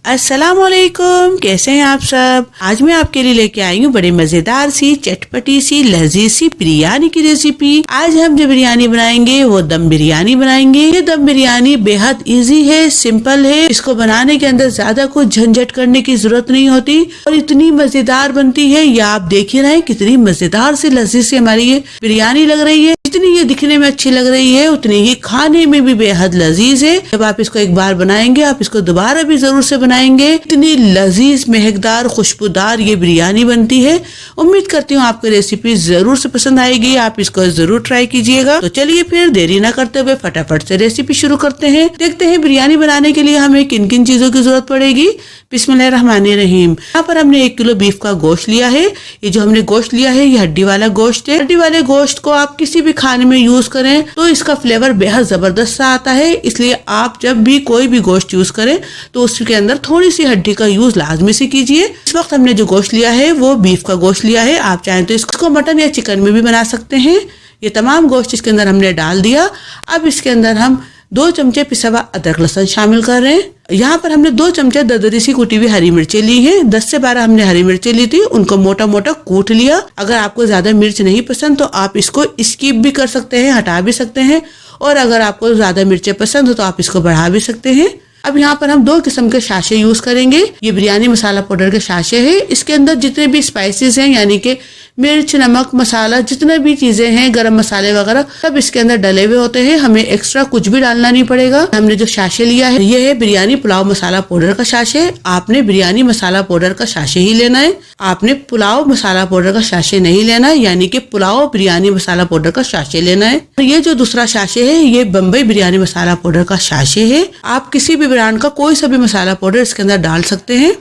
अस्सलामुअलैकुम, कैसे हैं आप सब। आज मैं आपके लिए लेके आई हूँ बड़े मजेदार सी चटपटी सी लजीज सी बिरयानी की रेसिपी। आज हम जो बिरयानी बनाएंगे वो दम बिरयानी बनाएंगे। ये दम बिरयानी बेहद इजी है, सिंपल है। इसको बनाने के अंदर ज्यादा कुछ झंझट करने की जरूरत नहीं होती और इतनी मजेदार बनती है। ये आप देख ही रहे हैं कितनी मजेदार सी लजीज सी हमारी ये बिरयानी लग रही है। जितनी ये दिखने में अच्छी लग रही है उतनी ही खाने में भी बेहद लजीज है। जब आप इसको एक बार बनाएंगे आप इसको दोबारा भी जरूर से बनाएंगे। इतनी लजीज, महकदार, खुशबूदार ये बिरयानी बनती है। उम्मीद करती हूँ आपको रेसिपी जरूर से पसंद आएगी। आप इसको जरूर ट्राई कीजिएगा। तो चलिए फिर देरी न करते हुए फटाफट से रेसिपी शुरू करते हैं। देखते हैं बिरयानी बनाने के लिए हमें किन किन चीजों की जरूरत पड़ेगी। बिस्मिल्लाहिर्रहमानिर्रहीम। यहाँ पर हमने 1 किलो बीफ का गोश्त लिया है। ये जो हमने गोश्त लिया है ये हड्डी वाला गोश्त है। हड्डी वाले गोश्त को आप किसी भी खाने में यूज करें तो इसका फ्लेवर बेहद जबरदस्त सा आता है। इसलिए आप जब भी कोई भी गोश्त यूज करें तो उसके अंदर थोड़ी सी हड्डी का यूज लाजमी से कीजिए। इस वक्त हमने जो गोश्त लिया है वो बीफ का गोश्त लिया है। आप चाहें तो इसको मटन या चिकन में भी बना सकते हैं। ये तमाम गोश्त इसके अंदर हमने डाल दिया। अब इसके अंदर हम 2 चमचे पिसा हुआ अदरक लहसुन शामिल कर रहे हैं। यहाँ पर हमने 2 चमचे दरदरी सी कुटी हुई हरी मिर्चें ली हैं। 10 से 12 हमने हरी मिर्चें ली थी, उनको मोटा मोटा कूट लिया। अगर आपको ज्यादा मिर्च नहीं पसंद तो आप इसको स्किप भी कर सकते हैं, हटा भी सकते हैं। और अगर आपको ज्यादा मिर्चें पसंद हो तो आप इसको बढ़ा भी सकते हैं। अब यहाँ पर हम 2 किस्म के शाशे यूज करेंगे। ये बिरयानी मसाला पाउडर के शाशे हैं। इसके अंदर जितने भी स्पाइसेस हैं यानी कि मिर्च, नमक, मसाला, जितने भी चीजें हैं, गरम मसाले वगैरह सब इसके अंदर डले हुए होते हैं। हमें एक्स्ट्रा कुछ भी डालना नहीं पड़ेगा। हमने जो शाशे लिया है ये है बिरयानी पुलाव मसाला पाउडर का शाशे। आपने बिरयानी मसाला पाउडर का शाशे ही लेना है। आपने पुलाव मसाला पाउडर का शाशे नहीं लेना है, यानी कि पुलाव बिरयानी मसाला पाउडर का शाशे लेना है। ये जो दूसरा शाशे है ये बम्बई बिरयानी मसाला पाउडर का शाशे है। आप किसी भी ब्रांड का कोई सा भी मसाला पाउडर इसके अंदर डाल सकते हैं।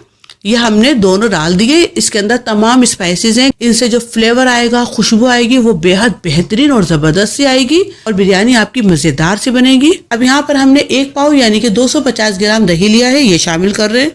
ये हमने दोनों डाल दिए। इसके अंदर तमाम स्पाइसेस हैं। इनसे जो फ्लेवर आएगा, खुशबू आएगी वो बेहद बेहतरीन और जबरदस्त सी आएगी और बिरयानी आपकी मजेदार से बनेगी। अब यहाँ पर हमने 1 पाव यानी कि 250 ग्राम दही लिया है, ये शामिल कर रहे हैं।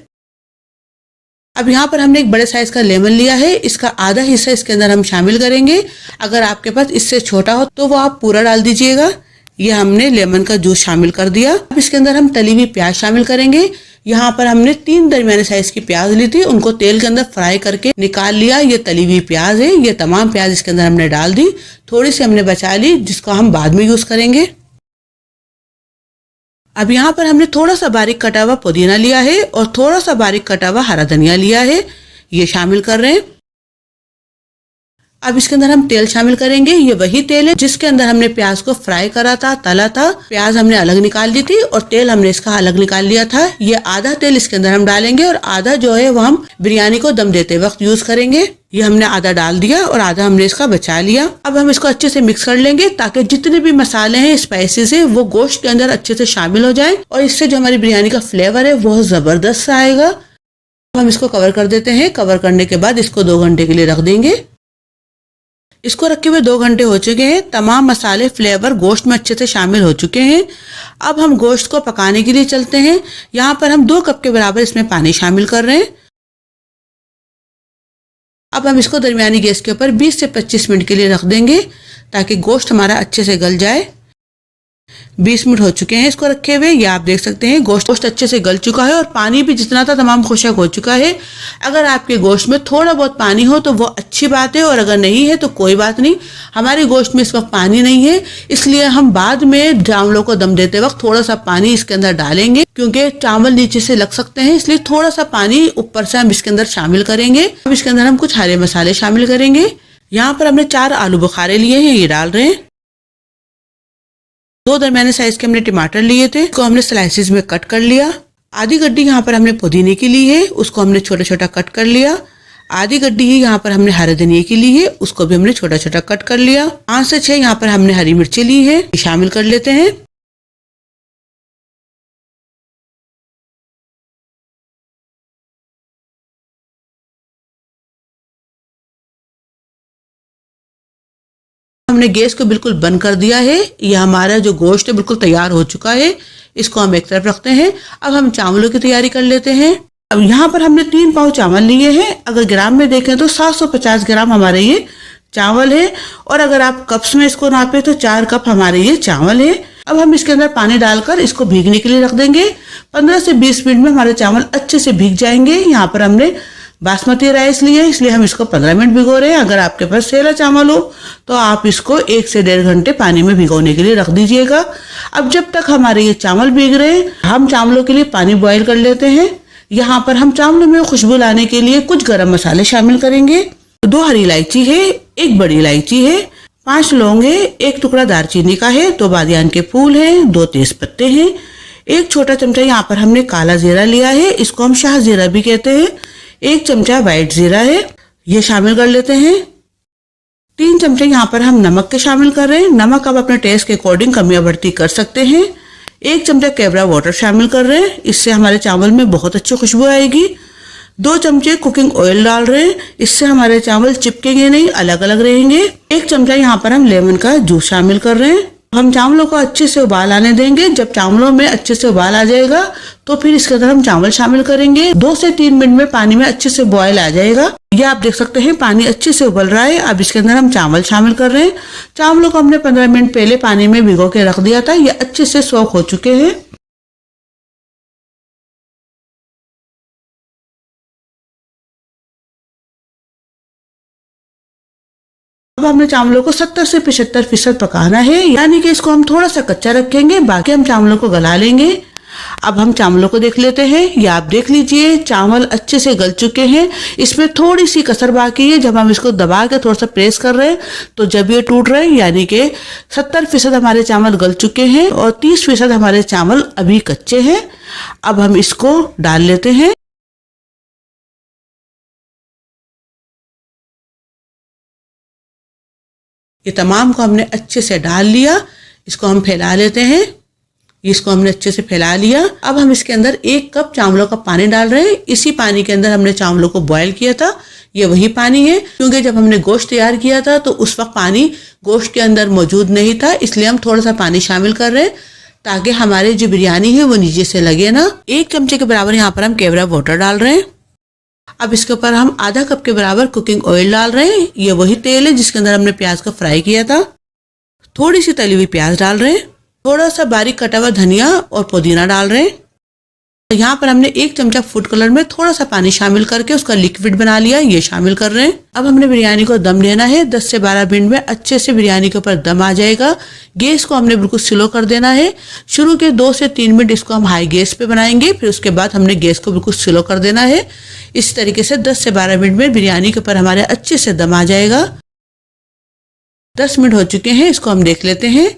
अब यहाँ पर हमने एक बड़े साइज का लेमन लिया है। इसका आधा हिस्सा इसके अंदर हम शामिल करेंगे। अगर आपके पास इससे छोटा हो तो वो आप पूरा डाल दीजिएगा। ये हमने लेमन का जूस शामिल कर दिया। अब इसके अंदर हम तली हुई प्याज शामिल करेंगे। यहाँ पर हमने 3 दरमियाने साइज की प्याज ली थी, उनको तेल के अंदर फ्राई करके निकाल लिया। ये तली हुई प्याज है। ये तमाम प्याज इसके अंदर हमने डाल दी। थोड़ी सी हमने बचा ली जिसको हम बाद में यूज करेंगे। अब यहाँ पर हमने थोड़ा सा बारीक कटा हुआ पुदीना लिया है और थोड़ा सा बारीक कटा हुआ हरा धनिया लिया है, ये शामिल कर रहे हैं। अब इसके अंदर हम तेल शामिल करेंगे। ये वही तेल है जिसके अंदर हमने प्याज को फ्राई करा था, तला था। प्याज हमने अलग निकाल ली थी और तेल हमने इसका अलग निकाल लिया था। ये आधा तेल इसके अंदर हम डालेंगे और आधा जो है वो हम बिरयानी को दम देते वक्त यूज करेंगे। ये हमने आधा डाल दिया और आधा हमने इसका बचा लिया। अब हम इसको अच्छे से मिक्स कर लेंगे ताकि जितने भी मसाले हैं, स्पाइसेस है, वो गोश्त के अंदर अच्छे से शामिल हो जाए और इससे जो हमारी बिरयानी का फ्लेवर है वो जबरदस्त आएगा। अब हम इसको कवर कर देते हैं। कवर करने के बाद इसको 2 घंटे के लिए रख देंगे। इसको रखे हुए 2 घंटे हो चुके हैं। तमाम मसाले, फ्लेवर गोश्त में अच्छे से शामिल हो चुके हैं। अब हम गोश्त को पकाने के लिए चलते हैं। यहाँ पर हम 2 कप के बराबर इसमें पानी शामिल कर रहे हैं। अब हम इसको दरमियानी गैस के ऊपर 20 से 25 मिनट के लिए रख देंगे ताकि गोश्त हमारा अच्छे से गल जाए। 20 मिनट हो चुके हैं इसको रखे हुए। ये आप देख सकते हैं गोश्त अच्छे से गल चुका है और पानी भी जितना था तमाम खुशक हो चुका है। अगर आपके गोश्त में थोड़ा बहुत पानी हो तो वो अच्छी बात है और अगर नहीं है तो कोई बात नहीं। हमारे गोश्त में इस वक्त पानी नहीं है, इसलिए हम बाद में चावलों को दम देते वक्त थोड़ा सा पानी इसके अंदर डालेंगे क्योंकि चावल नीचे से लग सकते हैं, इसलिए थोड़ा सा पानी ऊपर से हम इसके अंदर शामिल करेंगे। अब इसके अंदर हम कुछ हरे मसाले शामिल करेंगे। यहाँ पर हमने 4 आलू बुखारे लिए हैं, ये डाल रहे हैं। 2 दरमियाने साइज के हमने टमाटर लिए थे, उसको हमने स्लाइसिस में कट कर लिया। आधी गड्डी यहाँ पर हमने पुदीने की ली है, उसको हमने छोटा छोटा कट कर लिया। आधी गड्डी ही यहाँ पर हमने हरे धनिया की ली है, उसको भी हमने छोटा छोटा कट कर लिया। 5 से 6 यहाँ पर हमने हरी मिर्ची ली है, शामिल कर लेते हैं। हमने गैस को बिल्कुल बंद कर दिया है। ये हमारा जो गोश्त है बिल्कुल तैयार हो चुका है। इसको हम एक तरफ रखते हैं। अब हम चावलों की तैयारी कर लेते हैं। अब यहाँ पर हमने 3 पाव चावल लिए हैं। अगर ग्राम में देखें तो 750 ग्राम हमारे ये चावल है और अगर आप कप्स में इसको नापे तो 4 कप हमारे ये चावल है। अब हम इसके अंदर पानी डालकर इसको भीगने के लिए रख देंगे। 15 से 20 मिनट में हमारे चावल अच्छे से भीग जाएंगे। यहाँ पर हमने बासमती राइस लिया है, इसलिए हम इसको 15 मिनट भिगो रहे हैं। अगर आपके पास सेला चावल हो तो आप इसको 1 से 1.5 घंटे पानी में भिगोने के लिए रख दीजिएगा। अब जब तक हमारे ये चावल भीग रहे हैं, हम चावलों के लिए पानी बॉईल कर लेते हैं। यहाँ पर हम चावलों में खुशबू लाने के लिए कुछ गरम मसाले शामिल करेंगे। 2 हरी इलायची है, 1 बड़ी इलायची है, 5 लौंग है, 1 टुकड़ा दालचीनी का है, 2 बादियान के फूल हैं, 2 तेज पत्ते हैं, 1 छोटा चमचा यहाँ पर हमने काला जीरा लिया है, इसको हम शाह जीरा भी कहते हैं। 1 चमचा व्हाइट जीरा है, ये शामिल कर लेते हैं। 3 चमचे यहाँ पर हम नमक के शामिल कर रहे हैं। नमक आप अपने टेस्ट के अकॉर्डिंग कमी या बढ़ती कर सकते हैं। 1 चमचा केवड़ा वाटर शामिल कर रहे हैं, इससे हमारे चावल में बहुत अच्छी खुशबू आएगी। 2 चमचे कुकिंग ऑयल डाल रहे हैं, इससे हमारे चावल चिपकेंगे नहीं, अलग अलग रहेंगे। 1 चमचा यहाँ पर हम लेमन का जूस शामिल कर रहे हैं। हम चावलों को अच्छे से उबाल आने देंगे। जब चावलों में अच्छे से उबाल आ जाएगा तो फिर इसके अंदर हम चावल शामिल करेंगे। 2 से 3 मिनट में पानी में अच्छे से बॉयल आ जाएगा। ये आप देख सकते हैं पानी अच्छे से उबल रहा है। अब इसके अंदर हम चावल शामिल कर रहे हैं। चावलों को हमने 15 मिनट पहले पानी में भिगो के रख दिया था, ये अच्छे से सोख हो चुके हैं। अब हमने चावलों को 70 से 75% पकाना है, यानी कि इसको हम थोड़ा सा कच्चा रखेंगे, बाकी हम चावलों को गला लेंगे। अब हम चावलों को देख लेते हैं। ये आप देख लीजिए चावल अच्छे से गल चुके हैं। इसमें थोड़ी सी कसर बाकी है। जब हम इसको दबा के थोड़ा सा प्रेस कर रहे हैं तो जब ये टूट रहे हैं, यानी कि 70% हमारे चावल गल चुके हैं और 30% हमारे चावल अभी कच्चे हैं। अब हम इसको डाल लेते हैं। ये तमाम को हमने अच्छे से डाल लिया। इसको हम फैला लेते हैं। इसको हमने अच्छे से फैला लिया। अब हम इसके अंदर 1 कप चावलों का पानी डाल रहे हैं। इसी पानी के अंदर हमने चावलों को बॉयल किया था, ये वही पानी है। क्योंकि जब हमने गोश्त तैयार किया था तो उस वक्त पानी गोश्त के अंदर मौजूद नहीं था, इसलिए हम थोड़ा सा पानी शामिल कर रहे हैं ताकि हमारे जो बिरयानी है वो नीचे से लगे ना। 1 चमचे के बराबर यहाँ पर हम केवड़ा वाटर डाल रहे हैं। अब इसके ऊपर हम आधा कप के बराबर कुकिंग ऑयल डाल रहे हैं। ये वही तेल है जिसके अंदर हमने प्याज को फ्राई किया था। थोड़ी सी तली हुई प्याज डाल रहे हैं। थोड़ा सा बारीक कटा हुआ धनिया और पुदीना डाल रहे हैं। यहाँ पर हमने 1 चमचा फूड कलर में थोड़ा सा पानी शामिल करके उसका लिक्विड बना लिया, ये शामिल कर रहे हैं। अब हमने बिरयानी को दम देना है। 10 से 12 मिनट में अच्छे से बिरयानी के ऊपर दम आ जाएगा। गैस को हमने बिल्कुल स्लो कर देना है। शुरू के 2 से 3 मिनट इसको हम हाई गैस पे बनाएंगे, फिर उसके बाद हमने गैस को बिल्कुल स्लो कर देना है। इस तरीके से 10 से 12 मिनट में बिरयानी के ऊपर हमारे अच्छे से दम आ जाएगा। 10 मिनट हो चुके हैं, इसको हम देख लेते हैं।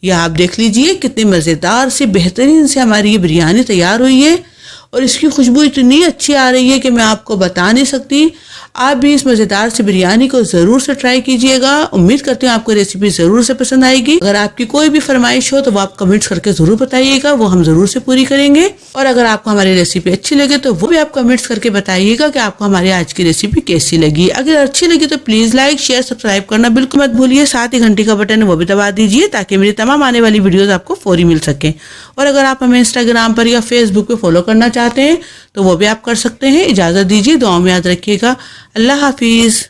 यह आप देख लीजिए कितनी मज़ेदार से बेहतरीन से हमारी ये बिरयानी तैयार हुई है और इसकी खुशबू इतनी अच्छी आ रही है कि मैं आपको बता नहीं सकती। आप भी इस मज़ेदार से बिरयानी को ज़रूर से ट्राई कीजिएगा। उम्मीद करती हूँ आपको रेसिपी ज़रूर से पसंद आएगी। अगर आपकी कोई भी फरमाइश हो तो वो आप कमेंट्स करके ज़रूर बताइएगा, वो हम ज़रूर से पूरी करेंगे। और अगर आपको हमारी रेसिपी अच्छी लगे तो वो भी आप कमेंट्स करके बताइएगा कि आपको हमारी आज की रेसिपी कैसी लगी। अगर अच्छी लगी तो प्लीज़ लाइक शेयर सब्सक्राइब करना बिल्कुल मत भूलिए। साथ ही घंटी का बटन है वो भी दबा दीजिए ताकि मेरी तमाम आने वाली वीडियोज़ आपको फौरी मिल सके। और अगर आप हमें इंस्टाग्राम पर या फेसबुक पे फॉलो करना चाहते हैं तो वो भी आप कर सकते हैं। इजाज़त दीजिए, दुआ में याद रखिएगा। अल्लाह हाफिज़।